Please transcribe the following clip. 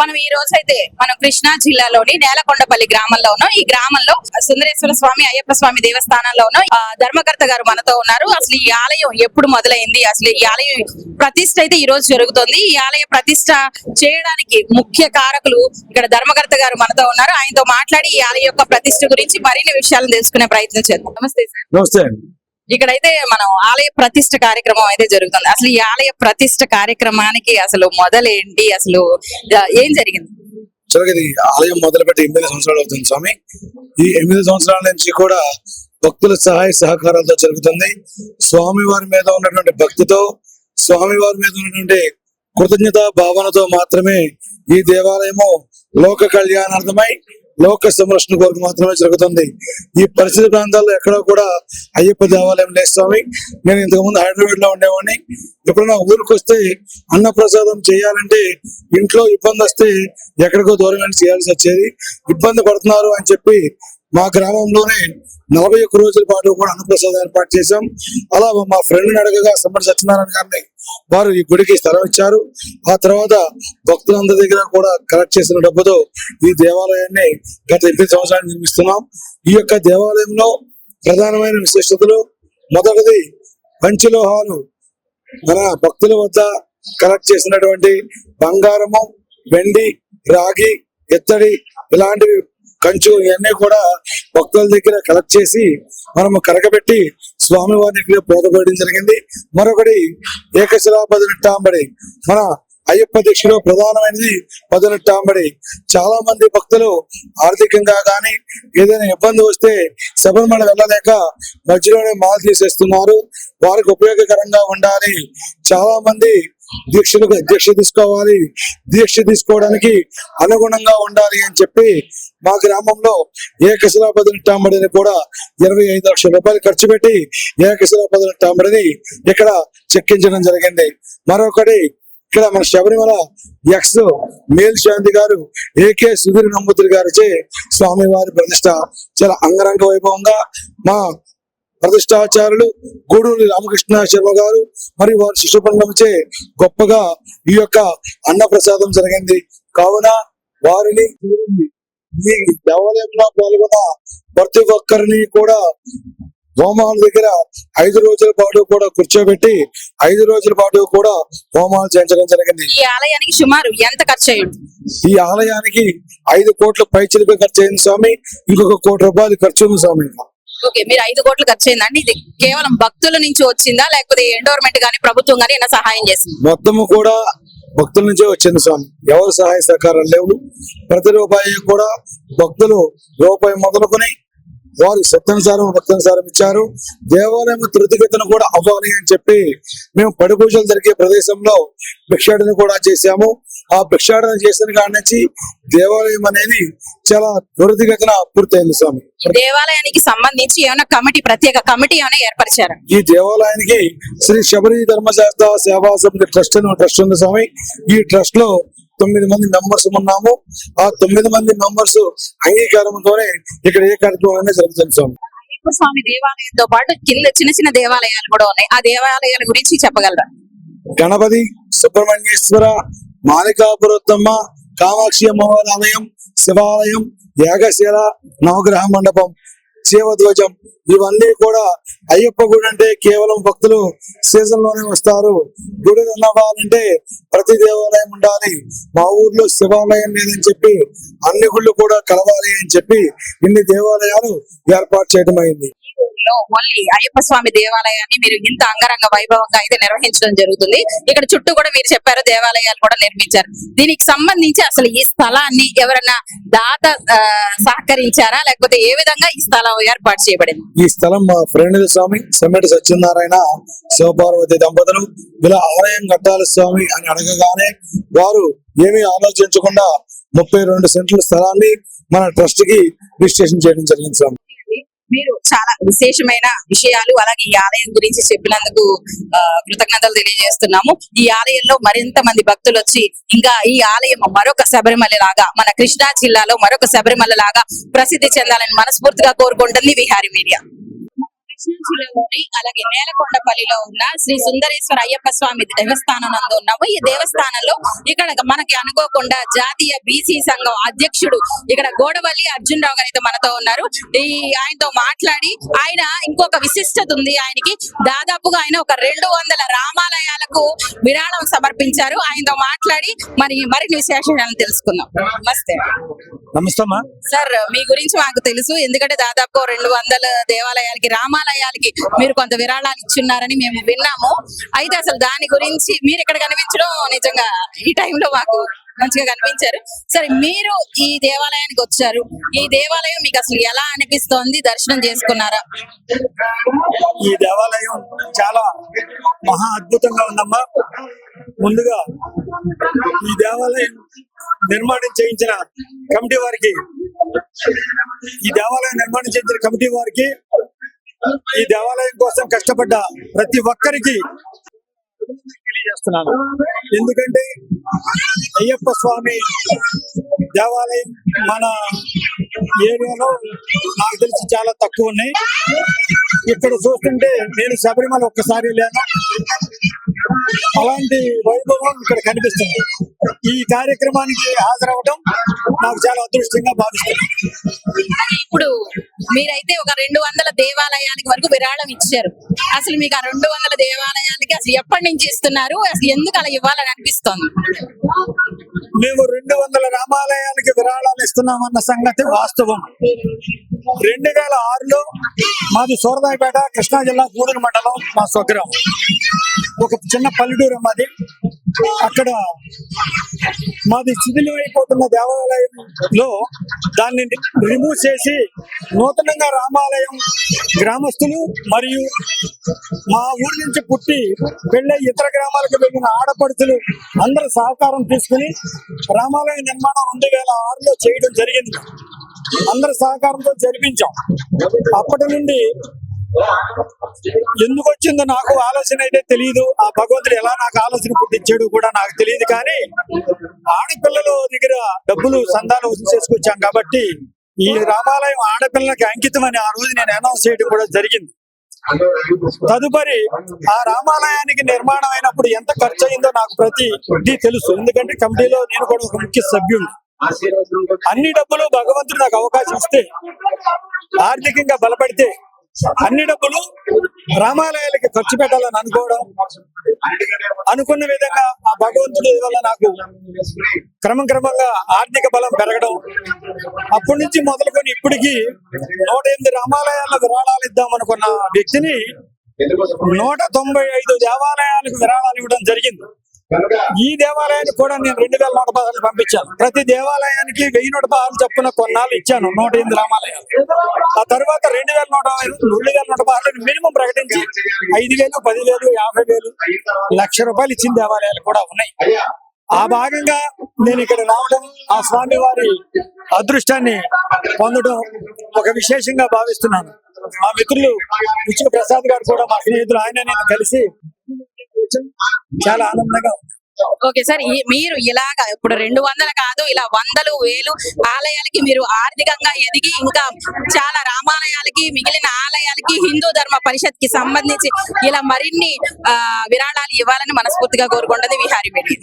మనం ఈ రోజు అయితే మనం కృష్ణా జిల్లాలోని నేలకొండపల్లి గ్రామంలో ఉన్నాం. ఈ గ్రామంలో సుందరేశ్వర స్వామి, అయ్యప్ప స్వామి దేవస్థానంలో ఉన్నాం. ధర్మకర్త గారు మనతో ఉన్నారు. అసలు ఈ ఆలయం ఎప్పుడు మొదలైంది, అసలు ఈ ఆలయం ప్రతిష్ఠ అయితే ఈ రోజు జరుగుతుంది. ఈ ఆలయ ప్రతిష్ఠ చేయడానికి ముఖ్య కారకులు ఇక్కడ ధర్మకర్త గారు మనతో ఉన్నారు. ఆయనతో మాట్లాడి ఈ ఆలయం యొక్క ప్రతిష్ఠ గురించి మరిన్ని విషయాలను తెలుసుకునే ప్రయత్నం చేద్దాం. నమస్తే సార్. నమస్తే. ఇక్కడైతే మనం ఆలయ ప్రతిష్ఠ కార్యక్రమం అయితే జరుగుతుంది. అసలు ఈ ఆలయ ప్రతిష్ఠ కార్యక్రమానికి అసలు మొదలేంటి, అసలు ఏం జరిగింది? ఇది ఆలయం మొదలుపెట్టి 8 సంవత్సరాలు అవుతుంది స్వామి. ఈ 8 సంవత్సరాల నుంచి కూడా భక్తుల సహాయ సహకారాలతో జరుగుతుంది. స్వామి వారి మీద ఉన్నటువంటి భక్తితో, స్వామి వారి మీద ఉన్నటువంటి కృతజ్ఞత భావనతో మాత్రమే ఈ దేవాలయము లోక కళ్యాణార్థమై లోక సంరక్షణ కొరకు మాత్రమే జరుగుతుంది. ఈ పరిస్థితి ప్రాంతాల్లో ఎక్కడో కూడా అయ్యప్ప దేవాలయం లేదు స్వామి. నేను ఇంతకుముందు హైదరాబాద్ లో ఉండేవాడిని. ఎప్పుడైనా ఊరికి వస్తే అన్నప్రసాదం చేయాలంటే ఇంట్లో ఇబ్బంది వస్తే ఎక్కడికో దూరం వెళ్ళి చేయాల్సి వచ్చేది. ఇబ్బంది పడుతున్నారు అని చెప్పి మా గ్రామంలోనే 41 రోజుల పాటు కూడా అన్నప్రసాదం ఏర్పాటు చేశాం. అలా మా ఫ్రెండ్ అడగగా సమ్మడి సత్యనారాయణ గారిని వారు ఈ గుడికి స్థలం ఇచ్చారు. ఆ తర్వాత భక్తులందరి దగ్గర కూడా కలెక్ట్ చేసిన డబ్బుతో ఈ దేవాలయాన్ని గత 8 సంవత్సరాలు నిర్మిస్తున్నాం. ఈ యొక్క దేవాలయంలో ప్రధానమైన విశిష్టతలు, మొదటిది పంచలోహాలు, మన భక్తుల వద్ద కలెక్ట్ చేసినటువంటి బంగారము, వెండి, రాగి, ఇత్తడి ఇలాంటివి కంచు ఇవన్నీ కూడా భక్తుల దగ్గర కలెక్ట్ చేసి మనము కరగబెట్టి స్వామి వారిని ఇక్కడ పోతపడడం జరిగింది. మరొకటి ఏకశిలా 18 మన అయ్యప్ప దీక్షలో ప్రధానమైనది 18 చాలా మంది భక్తులు ఆర్థికంగా గాని ఏదైనా ఇబ్బంది వస్తే శబరిమల వెళ్ళలేక మధ్యలోనే మాల తీసేస్తున్నారు. వారికి ఉపయోగకరంగా ఉండాలి. చాలా మంది దీక్ష తీసుకోవాలి, దీక్ష తీసుకోవడానికి అనుగుణంగా ఉండాలి అని చెప్పి మా గ్రామంలో ఏకశిలా 18 కూడా 25 లక్షల రూపాయలు ఖర్చు పెట్టి ఏకశిలా 18 ఇక్కడ చెక్కించడం జరిగింది. మరొకటి ఇక్కడ మన శబరిమల ఎక్స్ మేల్ శాంతి గారు ఏకే సుధీర్ నంబూతిరి గారిచే స్వామివారి ప్రతిష్ట చాలా అంగరంగ వైభవంగా మా ప్రతిష్టాచారులు గూడూరు రామకృష్ణ శర్మ గారు మరియు వారి శిశుపండంచే గొప్పగా ఈ యొక్క అన్న ప్రసాదం జరిగింది. కావున వారిని ఈ దేవాలయంలో పాల్గొన్న ప్రతి ఒక్కరిని కూడా హోమాల దగ్గర 5 రోజుల పాటు కూడా కూర్చోబెట్టి 5 రోజుల పాటు కూడా హోమాలు చేయించడం జరిగింది. ఈ ఆలయానికి సుమారు ఎంత ఖర్చు అయ్యింది? ఈ ఆలయానికి 5 కోట్ల పైచిలుగా ఖర్చు అయింది స్వామి. ఇంకొక 1 కోటి రూపాయలు ఖర్చు ఉంది స్వామి. ఓకే, మీరు 5 కోట్లు ఖర్చు అయిందండి. ఇది కేవలం భక్తుల నుంచి వచ్చిందా, లేకపోతే ఎండోర్మెంట్ గానీ ప్రభుత్వం గానీ ఏమైనా సహాయం చేసింది? మొత్తము కూడా భక్తుల నుంచే వచ్చింది స్వామి. ఎవరు సహాయ సహకారం లేవు. ప్రతి రూపాయి కూడా భక్తులు రూపాయి మొదలుకొని వారు భక్తానుసారం ఇచ్చారు. దేవాలయం త్రుతిగతిన కూడా అవ్వాలి అని చెప్పి మేము పడి పూజలు జరిగే ప్రదేశంలో భిక్షాటన కూడా చేశాము. ఆ భిక్షాటన చేసిన కాడి నుంచి దేవాలయం అనేది చాలా త్వరితగతిన పూర్తయింది స్వామి. దేవాలయానికి సంబంధించి ఏమైనా ప్రత్యేక కమిటీ ఏమైనా ఏర్పరిచారు? ఈ దేవాలయానికి శ్రీ శబరి ధర్మశాస్త్ర సేవా సమితి ట్రస్ట్ ఉంది స్వామి. ఈ ట్రస్ట్ లో 9 మంది మెంబర్స్ ఉన్నాము. ఆ 9 మంది మెంబర్స్ అంగీకారంతోనే ఇక్కడ ఏ కార్యక్రమం జరుగుతుంది స్వామి. అయ్యప్ప స్వామి దేవాలయంతో పాటు కింద చిన్న చిన్న దేవాలయాలు కూడా ఉన్నాయి. ఆ దేవాలయాల గురించి చెప్పగలరా? గణపతి, సుబ్రహ్మణ్యేశ్వర, మాలికాపురత్తమ్మ, కామాక్షి అమ్మవారి ఆలయం, శివాలయం, యాగశిల, నవగ్రహ మండపం, శివధ్వజం ఇవన్నీ కూడా అయ్యప్ప గుడి అంటే కేవలం భక్తులు సీజన్ లోనే వస్తారు. గుడి అవ్వాలంటే ప్రతి దేవాలయం ఉండాలి. మా ఊర్లో శివాలయం లేదని చెప్పి అన్ని గుళ్ళు కూడా కలవాలి అని చెప్పి ఇన్ని దేవాలయాలు ఏర్పాటు చేయడం అయింది. ఓన్లీ అయ్యప్ప స్వామి దేవాలయాన్ని మీరు ఇంత అంగరంగ వైభవంగా అయితే నిర్వహించడం జరుగుతుంది. ఇక్కడ చుట్టూ కూడా మీరు చెప్పారు దేవాలయాలు కూడా నిర్మించారు. దీనికి సంబంధించి అసలు ఈ స్థలాన్ని ఎవరైనా దాత సహకరించారా, లేకపోతే ఏ విధంగా ఈ స్థలం ఏర్పాటు చేయబడింది? ఈ స్థలం మా ఫ్రెండ్ స్వామి సెమ్మెటి సత్యనారాయణ శివపార్వతి దంపతులు ఇలా ఆలయం కట్టాలి స్వామి అని అడగగానే వారు ఏమీ ఆలోచించకుండా 32 సెంట్ల స్థలాన్ని మన ట్రస్ట్ కి రిజిస్ట్రేషన్ చేయడం జరిగింది స్వామి. మీరు చాలా విశేషమైన విషయాలు అలాగే ఈ ఆలయం గురించి చెప్పినందుకు కృతజ్ఞతలు తెలియజేస్తున్నాము. ఈ ఆలయంలో మరింత మంది భక్తులు వచ్చి ఇంకా ఈ ఆలయం మరొక శబరిమల లాగా మన కృష్ణా జిల్లాలో మరొక శబరిమల లాగా ప్రసిద్ధి చెందాలని మనస్ఫూర్తిగా కోరుకుంటుంది విహారీ మీడియా. జిల్లాలోని అలాగే నేలకొండపల్లిలో ఉన్న శ్రీ సుందరేశ్వర అయ్యప్ప స్వామి దేవస్థానం నందు ఉన్నాము. ఈ దేవస్థానంలో ఇక్కడ మనకి అనుకోకుండా జాతీయ బీసీ సంఘం అధ్యక్షుడు ఇక్కడ గోడవల్లి అర్జున్ రావు గారు అయితే మనతో ఉన్నారు. ఆయనతో మాట్లాడి ఆయన ఇంకొక విశిష్టత ఉంది. ఆయనకి దాదాపుగా ఆయన ఒక 200 రామాలయాలకు విరాళం సమర్పించారు. ఆయనతో మాట్లాడి మరిన్ని విశేషాలను తెలుసుకుందాం. నమస్తే. నమస్తే అమ్మా. సార్, మీ గురించి మాకు తెలుసు, ఎందుకంటే దాదాపు 200 దేవాలయాలకి రామాలయాలకి మీరు కొంత విరాళాలు ఇచ్చున్నారని మేము విన్నాము. అయితే అసలు దాని గురించి మీరు ఇక్కడ కనిపించడం నిజంగా ఈ టైంలో మాకు మంచిగా కనిపించారు. సరే, మీరు ఈ దేవాలయానికి వచ్చారు. ఈ దేవాలయం మీకు అసలు ఎలా అనిపిస్తోంది? దర్శనం చేసుకున్నారా? ఈ దేవాలయం చాలా మహా అద్భుతంగా ఉందమ్మా. ముందుగా ఈ దేవాలయం నిర్మాణం చేయించిన కమిటీ వారికి, ఈ దేవాలయం కోసం కష్టపడ్డ ప్రతి ఒక్కరికి తెలియజేస్తున్నాను. ఎందుకంటే అయ్యప్ప స్వామి దేవాలయం మన ఏరియాలో నాకు తెలిసి చాలా తక్కువ ఉన్నాయి. ఇక్కడ చూస్తుంటే నేను శబరిమల ఒక్కసారి లేను, అలాంటి వైభవం ఇక్కడ కనిపిస్తుంది. ఈ కార్యక్రమానికి హాజరవడం నాకు చాలా అదృష్టంగా భావిస్తున్నాను. ఇప్పుడు మీరైతే ఒక 200 దేవాలయానికి వరకు విరాళం ఇచ్చారు. అసలు మీకు ఆ 200 దేవాలయాలకి అసలు ఎప్పటి నుంచి ఇస్తున్నారు? అసలు ఎందుకు అలా ఇవ్వాలని అనిపిస్తోంది? మేము 200 రామాలయాలకి విరాళాలు ఇస్తున్నామన్న సంగతి వాస్తవం. 2006లో మాది సూరదాయపేట, కృష్ణా జిల్లా గూడూరు మండలం మా స్వగ్రామం. ఒక చిన్న పల్లెటూరు మాది. అక్కడ మాది శిథిలమైపోతున్న దేవాలయంలో దాన్ని రిమూవ్ చేసి నూతనంగా రామాలయం గ్రామస్తులు మరియు మా ఊరి నుంచి పుట్టి వెళ్ళే ఇతర గ్రామాలకు వెళ్ళిన ఆడపడుచులు అందరూ సహకారం తీసుకుని రామాలయ నిర్మాణం 2006లో చేయడం జరిగింది. అందరి సహకారంతో జరిపించాం. అప్పటి నుండి ఎందుకు వచ్చిందో నాకు ఆలోచన అయితే తెలియదు. ఆ భగవంతుడు ఎలా నాకు ఆలోచన పుట్టించాడు కూడా నాకు తెలియదు. కానీ ఆడపిల్లల దగ్గర డబ్బులు సందాలు వసూలు చేసుకొచ్చాం కాబట్టి ఈ రామాలయం ఆడపిల్లలకి అంకితం అని ఆ రోజు నేను అనౌన్స్ చేయడం కూడా జరిగింది. తదుపరి ఆ రామాలయానికి నిర్మాణం అయినప్పుడు ఎంత ఖర్చు అయిందో నాకు ప్రతిదీ తెలుసు. ఎందుకంటే కమిటీలో నేను కూడా ఒక ముఖ్య సభ్యుడు. అన్ని డబ్బులు భగవంతుడు నాకు అవకాశం ఇస్తే, ఆర్థికంగా బలపడితే అన్ని డబ్బులు రామాలయాలకి ఖర్చు పెట్టాలని అనుకోవడం, అనుకున్న విధంగా ఆ భగవంతుడి వల్ల నాకు క్రమంగా ఆర్థిక బలం పెరగడం, అప్పటి నుంచి మొదలుకొని ఇప్పటికి 108 రామాలయాలకు విరాళాలు ఇద్దాం అనుకున్న వ్యక్తిని 195 దేవాలయాలకు విరాళాలు ఇవ్వడం జరిగింది. ఈ దేవాలయానికి కూడా నేను 2100 పంపించాను. ప్రతి దేవాలయానికి 1100 చొప్పున కొన్నాళ్ళు ఇచ్చాను. 108 రామాలయాలు. ఆ తర్వాత 2100 మినిమం ప్రకటించి 5,000, 10,000, 50,000, ₹1,00,000 ఇచ్చిన దేవాలయాలు కూడా ఉన్నాయి. ఆ భాగంగా నేను ఇక్కడ రావడం, ఆ స్వామి వారి అదృష్టాన్ని పొందడం ఒక విశేషంగా భావిస్తున్నాను. మా మిత్రులు విష్ణు ప్రసాద్ గారు కూడా, మా స్నేహితులు, ఆయన నేను కలిసి చాలా ఆనందంగా ఉంది. ఓకే సార్, మీరు ఇలాగా ఇప్పుడు 200 కాదు, ఇలా 100, 1000 ఆలయాలకి మీరు ఆర్థికంగా ఎదిగి ఇంకా చాలా రామాలయాలకి, మిగిలిన ఆలయాలకి, హిందూ ధర్మ పరిషత్ కి సంబంధించి ఇలా మరిన్ని విరాళాలు ఇవ్వాలని మనస్ఫూర్తిగా కోరుకుంటుంది విహారీ బేడి.